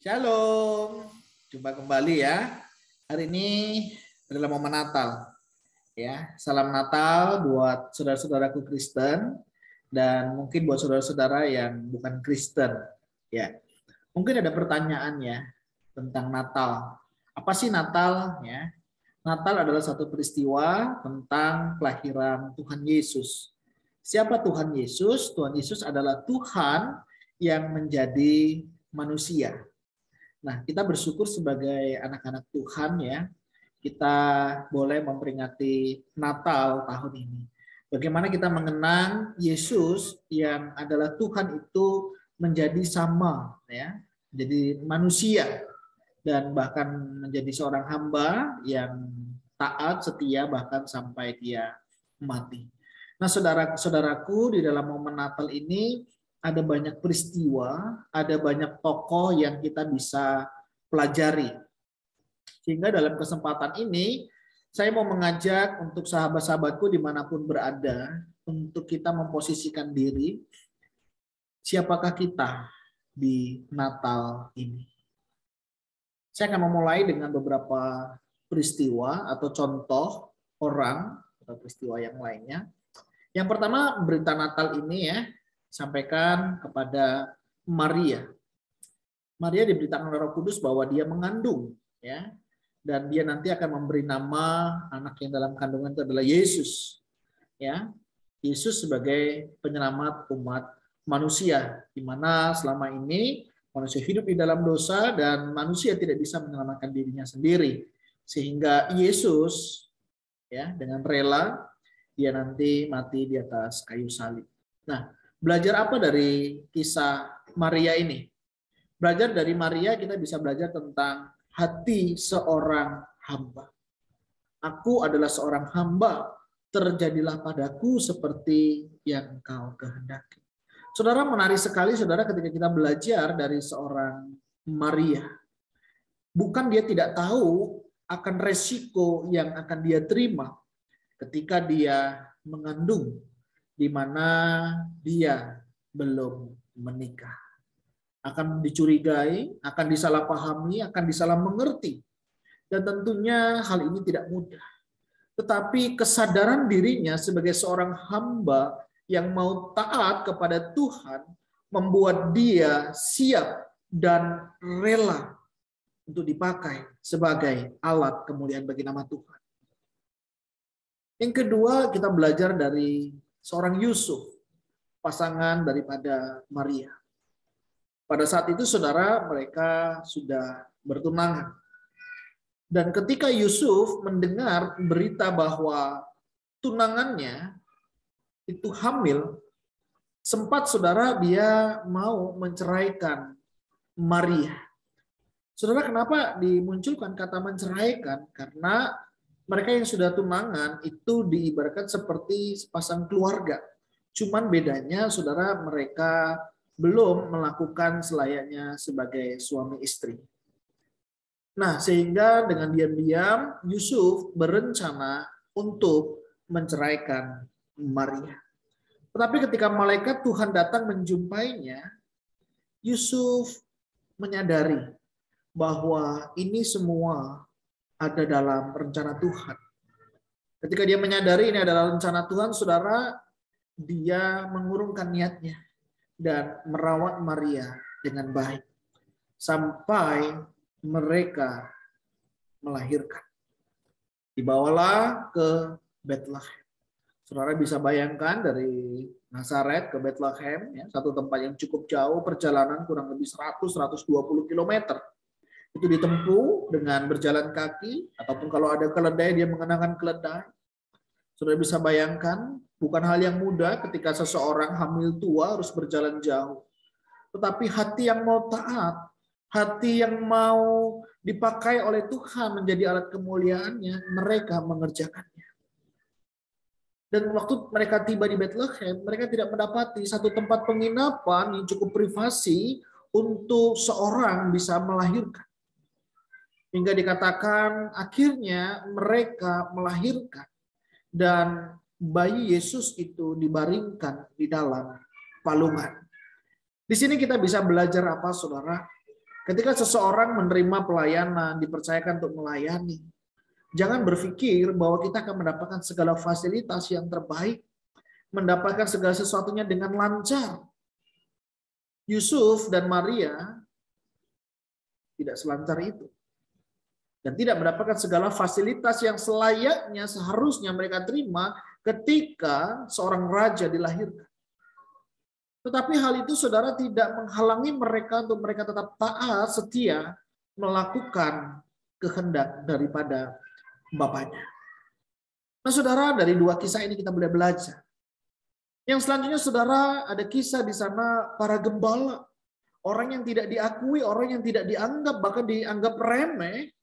Shalom, jumpa kembali ya. Hari ini adalah momen Natal. Ya, salam Natal buat saudara-saudaraku Kristen dan mungkin buat saudara-saudara yang bukan Kristen. Ya, mungkin ada pertanyaan ya tentang Natal. Apa sih Natal? Ya, Natal adalah satu peristiwa tentang kelahiran Tuhan Yesus. Siapa Tuhan Yesus? Tuhan Yesus adalah Tuhan yang menjadi manusia. Nah, kita bersyukur sebagai anak-anak Tuhan ya, kita boleh memperingati Natal tahun ini. Bagaimana kita mengenang Yesus yang adalah Tuhan itu menjadi sama ya, menjadi manusia dan bahkan menjadi seorang hamba yang taat, setia bahkan sampai dia mati. Nah, saudara-saudaraku, di dalam momen Natal ini ada banyak peristiwa, ada banyak tokoh yang kita bisa pelajari. Sehingga dalam kesempatan ini, saya mau mengajak untuk sahabat-sahabatku dimanapun berada, untuk kita memposisikan diri, siapakah kita di Natal ini. Saya akan memulai dengan beberapa peristiwa atau contoh orang atau peristiwa yang lainnya. Yang pertama, berita Natal ini ya, sampaikan kepada Maria. Maria diberitakan oleh Roh Kudus bahwa dia mengandung ya, dan dia nanti akan memberi nama anak yang dalam kandungan itu adalah Yesus. Ya. Yesus sebagai penyelamat umat manusia, di mana selama ini manusia hidup di dalam dosa dan manusia tidak bisa menyelamatkan dirinya sendiri. Sehingga Yesus ya dengan rela dia nanti mati di atas kayu salib. Nah, belajar apa dari kisah Maria ini? Belajar dari Maria kita bisa belajar tentang hati seorang hamba. Aku adalah seorang hamba, terjadilah padaku seperti yang kau kehendaki. Saudara, menarik sekali saudara ketika kita belajar dari seorang Maria. Bukan dia tidak tahu akan resiko yang akan dia terima ketika dia mengandung, di mana dia belum menikah. Akan dicurigai, akan disalahpahami, akan disalah mengerti. Dan tentunya hal ini tidak mudah. Tetapi kesadaran dirinya sebagai seorang hamba yang mau taat kepada Tuhan, membuat dia siap dan rela untuk dipakai sebagai alat kemuliaan bagi nama Tuhan. Yang kedua, kita belajar dari seorang Yusuf, pasangan daripada Maria. Pada saat itu, saudara, mereka sudah bertunangan. Dan ketika Yusuf mendengar berita bahwa tunangannya itu hamil, sempat, saudara, dia mau menceraikan Maria. Saudara, kenapa dimunculkan kata menceraikan? Karena mereka yang sudah tunangan itu diibaratkan seperti sepasang keluarga. Cuman bedanya, saudara, mereka belum melakukan selayaknya sebagai suami istri. Nah, sehingga dengan diam-diam Yusuf berencana untuk menceraikan Maria. Tetapi ketika malaikat Tuhan datang menjumpainya, Yusuf menyadari bahwa ini semua ada dalam rencana Tuhan. Ketika dia menyadari ini adalah rencana Tuhan, saudara, dia mengurungkan niatnya dan merawat Maria dengan baik sampai mereka melahirkan. Dibawalah ke Bethlehem. Saudara bisa bayangkan dari Nazaret ke Bethlehem, ya, satu tempat yang cukup jauh, perjalanan kurang lebih 100-120 km. Itu ditempuh dengan berjalan kaki, ataupun kalau ada keledai, dia mengenakan keledai. Saudara bisa bayangkan, bukan hal yang mudah ketika seseorang hamil tua harus berjalan jauh. Tetapi hati yang mau taat, hati yang mau dipakai oleh Tuhan menjadi alat kemuliaannya, mereka mengerjakannya. Dan waktu mereka tiba di Bethlehem, mereka tidak mendapati satu tempat penginapan yang cukup privasi untuk seorang bisa melahirkan. Hingga dikatakan akhirnya mereka melahirkan dan bayi Yesus itu dibaringkan di dalam palungan. Di sini kita bisa belajar apa, saudara? Ketika seseorang menerima pelayanan, dipercayakan untuk melayani, jangan berpikir bahwa kita akan mendapatkan segala fasilitas yang terbaik, mendapatkan segala sesuatunya dengan lancar. Yusuf dan Maria tidak selancar itu. Dan tidak mendapatkan segala fasilitas yang selayaknya seharusnya mereka terima ketika seorang raja dilahirkan. Tetapi hal itu saudara tidak menghalangi mereka untuk mereka tetap taat, setia, melakukan kehendak daripada Bapaknya. Nah saudara, dari dua kisah ini kita boleh belajar. Yang selanjutnya saudara, ada kisah di sana para gembala. Orang yang tidak diakui, orang yang tidak dianggap, bahkan dianggap remeh.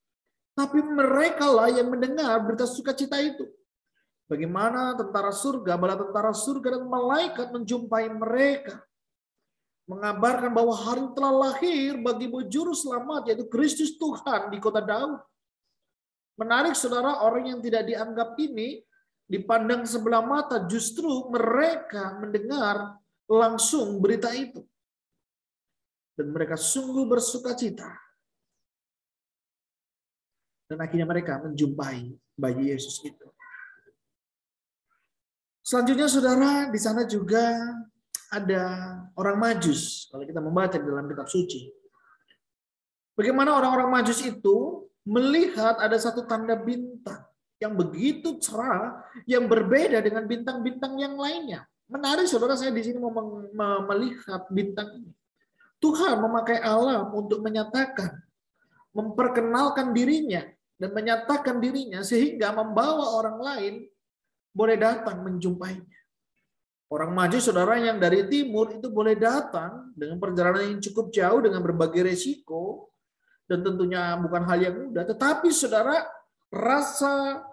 Tapi mereka lah yang mendengar berita sukacita itu. Bagaimana tentara surga, bala tentara surga dan malaikat menjumpai mereka. Mengabarkan bahwa hari telah lahir bagimu juru selamat, yaitu Kristus Tuhan di kota Daud. Menarik saudara, orang yang tidak dianggap ini dipandang sebelah mata, justru mereka mendengar langsung berita itu. Dan mereka sungguh bersukacita. Dan akhirnya mereka menjumpai bayi Yesus itu. Selanjutnya saudara, di sana juga ada orang Majus. Kalau kita membaca di dalam kitab suci. Bagaimana orang-orang Majus itu melihat ada satu tanda bintang yang begitu cerah, yang berbeda dengan bintang-bintang yang lainnya. Menarik saudara, saya di sini mau melihat bintang ini. Tuhan memakai alam untuk menyatakan, memperkenalkan dirinya, dan menyatakan dirinya sehingga membawa orang lain boleh datang menjumpainya. Orang Majus saudara yang dari timur itu boleh datang dengan perjalanan yang cukup jauh dengan berbagai resiko dan tentunya bukan hal yang mudah. Tetapi saudara, rasa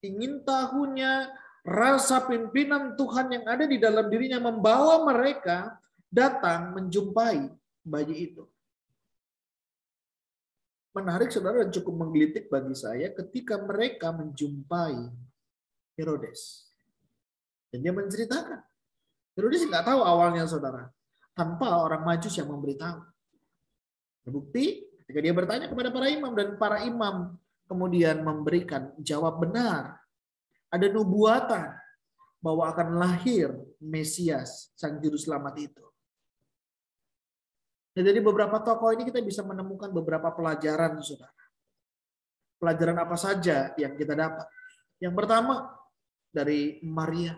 ingin tahunya, rasa pimpinan Tuhan yang ada di dalam dirinya membawa mereka datang menjumpai bayi itu. Menarik saudara dan cukup menggelitik bagi saya ketika mereka menjumpai Herodes. Dan dia menceritakan. Herodes nggak tahu awalnya saudara. Tanpa orang Majus yang memberitahu. Terbukti ketika dia bertanya kepada para imam. Dan para imam kemudian memberikan jawab benar. Ada nubuatan bahwa akan lahir Mesias, Sang Juru Selamat itu. Dan dari beberapa tokoh ini kita bisa menemukan beberapa pelajaran, saudara. Pelajaran apa saja yang kita dapat? Yang pertama, dari Maria.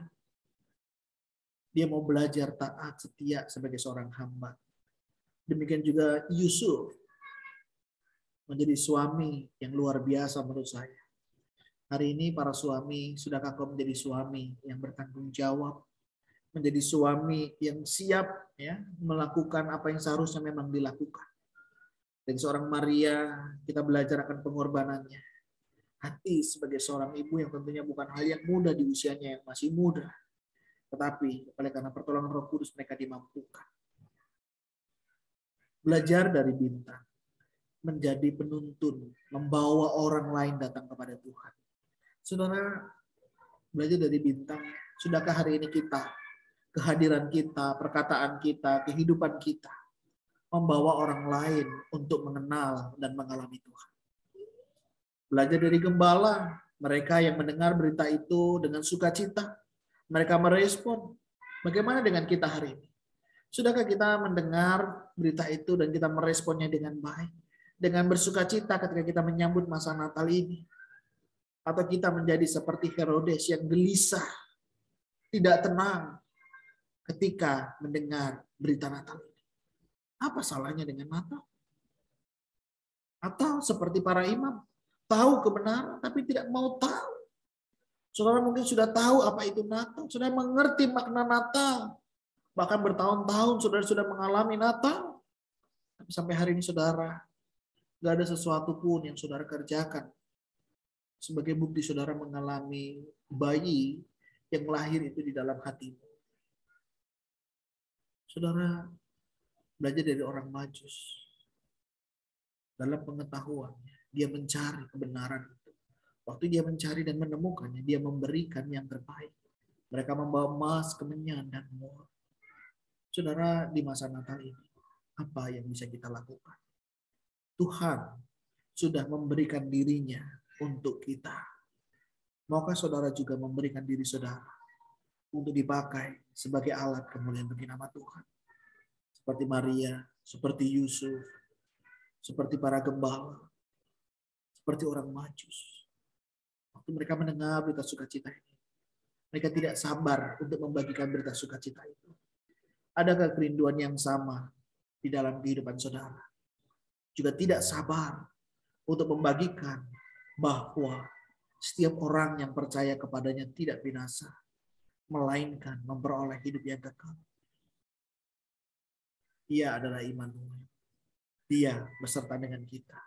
Dia mau belajar taat, setia sebagai seorang hamba. Demikian juga Yusuf. Menjadi suami yang luar biasa menurut saya. Hari ini para suami, sudahkah kau menjadi suami yang bertanggung jawab? Menjadi suami yang siap ya melakukan apa yang seharusnya memang dilakukan. Dan seorang Maria, kita belajar akan pengorbanannya. Hati sebagai seorang ibu yang tentunya bukan hal yang mudah di usianya yang masih muda. Tetapi oleh karena pertolongan Roh Kudus mereka dimampukan. Belajar dari bintang. Menjadi penuntun. Membawa orang lain datang kepada Tuhan. Saudara, belajar dari bintang. Sudahkah hari ini kita, kehadiran kita, perkataan kita, kehidupan kita, membawa orang lain untuk mengenal dan mengalami Tuhan. Belajar dari gembala, mereka yang mendengar berita itu dengan sukacita, mereka merespon. Bagaimana dengan kita hari ini? Sudahkah kita mendengar berita itu dan kita meresponnya dengan baik? Dengan bersukacita ketika kita menyambut masa Natal ini? Atau kita menjadi seperti Herodes yang gelisah, tidak tenang, ketika mendengar berita Natal ini. Apa salahnya dengan Natal? Atau seperti para imam, tahu kebenaran tapi tidak mau tahu. Saudara mungkin sudah tahu apa itu Natal, sudah mengerti makna Natal. Bahkan bertahun-tahun saudara sudah mengalami Natal. Tapi sampai hari ini saudara, gak ada sesuatu pun yang saudara kerjakan. Sebagai bukti saudara mengalami bayi yang lahir itu di dalam hatimu. Saudara belajar dari orang Majus. Dalam pengetahuannya, dia mencari kebenaran itu. Waktu dia mencari dan menemukannya, dia memberikan yang terbaik. Mereka membawa emas, kemenyan, dan mur. Saudara, di masa Natal ini, apa yang bisa kita lakukan? Tuhan sudah memberikan dirinya untuk kita. Maukah saudara juga memberikan diri saudara untuk dipakai sebagai alat kemuliaan bagi nama Tuhan? Seperti Maria, seperti Yusuf, seperti para gembala, seperti orang Majus. Waktu mereka mendengar berita sukacita ini, mereka tidak sabar untuk membagikan berita sukacita itu. Adakah kerinduan yang sama di dalam kehidupan saudara? Juga tidak sabar untuk membagikan bahwa setiap orang yang percaya kepadanya tidak binasa, melainkan memperoleh hidup yang kekal. Dia adalah Immanuel. Dia beserta dengan kita.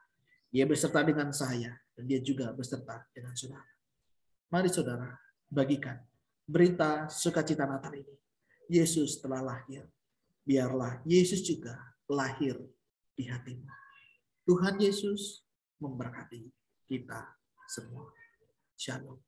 Dia beserta dengan saya. Dan dia juga beserta dengan saudara. Mari saudara, bagikan berita sukacita Natal ini. Yesus telah lahir. Biarlah Yesus juga lahir di hatimu. Tuhan Yesus memberkati kita semua. Shalom.